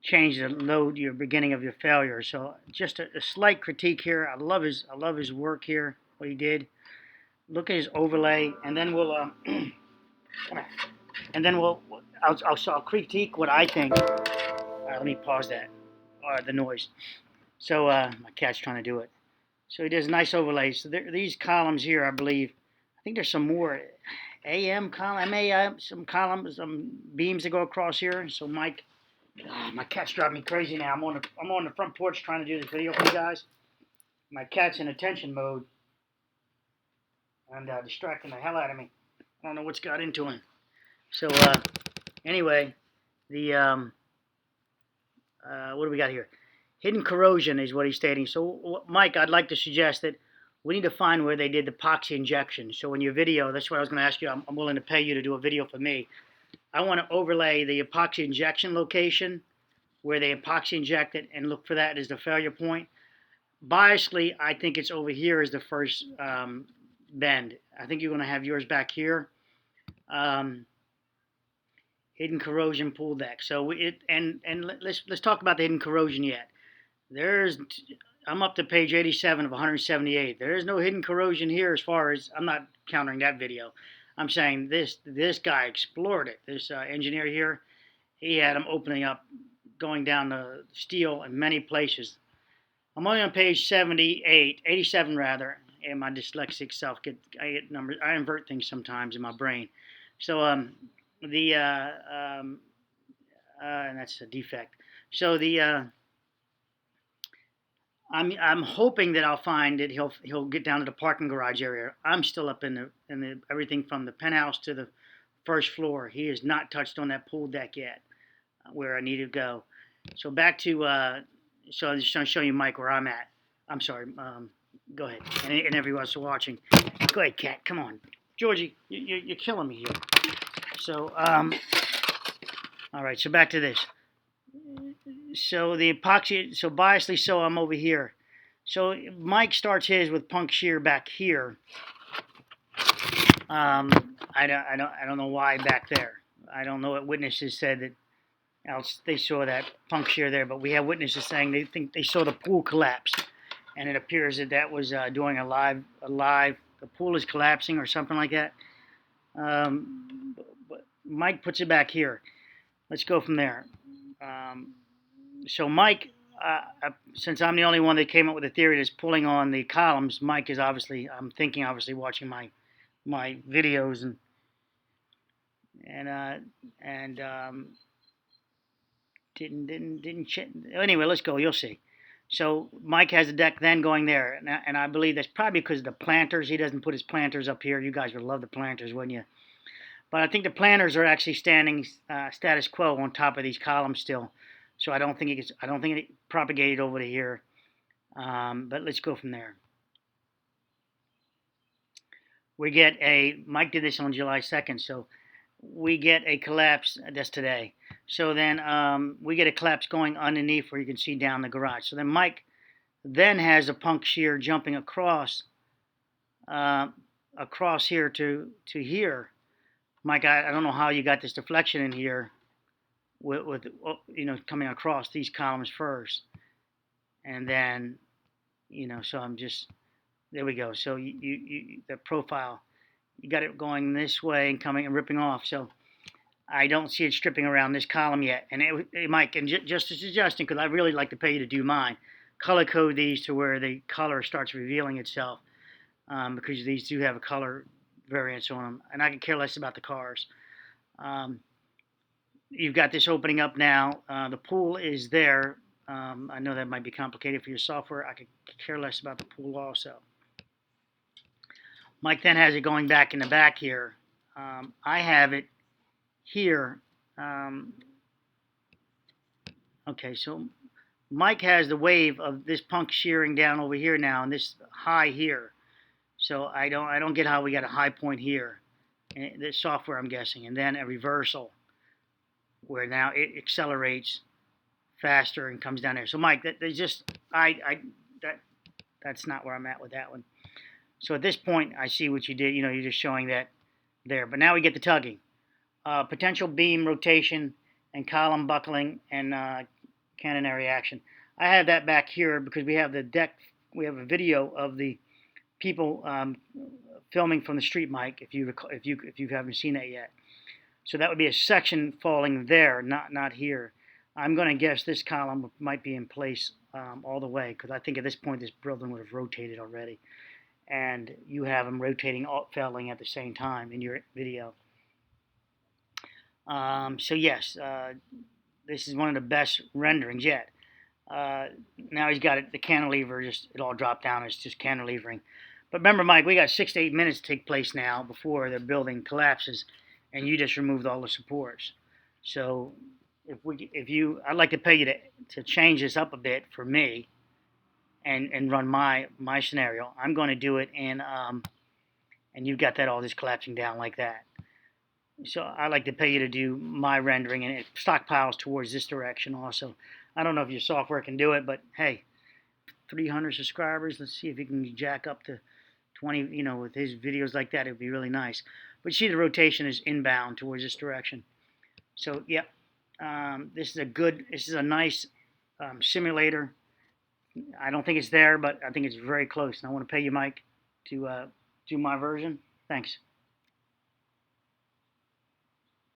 change the load, your beginning of your failure. So just a slight critique here. I love his work here, what he did. Look at his overlay, and then we'll I'll critique what I think. Let me pause that, the noise. So my cat's trying to do it. So he does a nice overlay. So these columns here, I believe, I think there's some more AM column, MAM, some columns, some beams that go across here. So Mike, my cat's driving me crazy now. I'm on the front porch trying to do this video for you guys. My cat's in attention mode and distracting the hell out of me. I don't know what's got into him. So anyway, the what do we got here? Hidden corrosion is what he's stating. So Mike, I'd like to suggest that we need to find where they did the epoxy injection. So in your video, that's what I was going to ask you. I'm willing to pay you to do a video for me. I want to overlay the epoxy injection location where they epoxy inject it and look for that as the failure point. Biasly, I think it's over here as the first bend. I think you're going to have yours back here. Hidden corrosion pool deck. So let's talk about the hidden corrosion yet. I'm up to page 87 of 178. There is no hidden corrosion here as far as, I'm not countering that video. I'm saying this guy explored it. This engineer here, he had him opening up, going down the steel in many places. I'm only on page 87 rather, and my dyslexic self I get numbers. I invert things sometimes in my brain. So and that's a defect. So I'm hoping that I'll find that he'll get down to the parking garage area. I'm still up in the everything from the penthouse to the first floor. He has not touched on that pool deck yet, where I need to go. So back to so I'm just trying to show you, Mike, where I'm at. I'm sorry. Go ahead, and everyone else watching. Go ahead, cat. Come on, Georgie. You're killing me here. So all right. So back to this. So the epoxy, so biasly, so I'm over here. So Mike starts his with punk shear back here. I don't know why back there. I don't know what witnesses said that they saw that punk shear there, but we have witnesses saying they think they saw the pool collapse, and it appears that was doing a live. The pool is collapsing or something like that. But Mike puts it back here. Let's go from there. So Mike, since I'm the only one that came up with a theory that's pulling on the columns, Mike is obviously, I'm thinking obviously watching my videos didn't check. Anyway, let's go. You'll see. So Mike has the deck then going there, and I believe that's probably because of the planters. He doesn't put his planters up here. You guys would love the planters, wouldn't you? But I think the planters are actually standing status quo on top of these columns still. So I don't think it propagated over to here. But let's go from there. We get Mike did this on July 2nd, so we get a collapse, that's today. So then we get a collapse going underneath where you can see down the garage. So then Mike then has a punk shear jumping across here to here. Mike, I don't know how you got this deflection in here with coming across these columns first, and then so I'm just, there we go. So you the profile, you got it going this way and coming and ripping off. So I don't see it stripping around this column yet. And Mike, and just a suggestion, because I really like to pay you to do mine, color code these to where the color starts revealing itself, because these do have a color variance on them, and I could care less about the cars. You've got this opening up now. The pool is there. I know that might be complicated for your software. I could care less about the pool also. Mike then has it going back in the back here. I have it here. Okay, so Mike has the wave of this punk shearing down over here now, and this high here. So I don't get how we got a high point here. And the software, I'm guessing, and then a reversal where now it accelerates faster and comes down there. So Mike, that's not where I'm at with that one. So at this point, I see what you did. You're just showing that there. But now we get the tugging, potential beam rotation and column buckling and Catenary action. I have that back here because we have the deck. We have a video of the people filming from the street mic. If you haven't seen that yet, so that would be a section falling there, not here. I'm going to guess this column might be in place all the way because I think at this point this building would have rotated already, and you have them rotating, falling at the same time in your video. So yes, this is one of the best renderings yet. Now he's got it, the cantilever, it all dropped down. It's just cantilevering. But remember, Mike, we got 6 to 8 minutes to take place now before the building collapses, and you just removed all the supports. So I'd like to pay you to change this up a bit for me, and run my scenario. I'm going to do it, and you've got that all just collapsing down like that. So I'd like to pay you to do my rendering, and it stockpiles towards this direction also. I don't know if your software can do it, but hey, 300 subscribers. Let's see if he can jack up to 20. With his videos like that, it would be really nice. But see, the rotation is inbound towards this direction. So yeah, this is a nice simulator. I don't think it's there, but I think it's very close. And I want to pay you, Mike, to do my version. Thanks.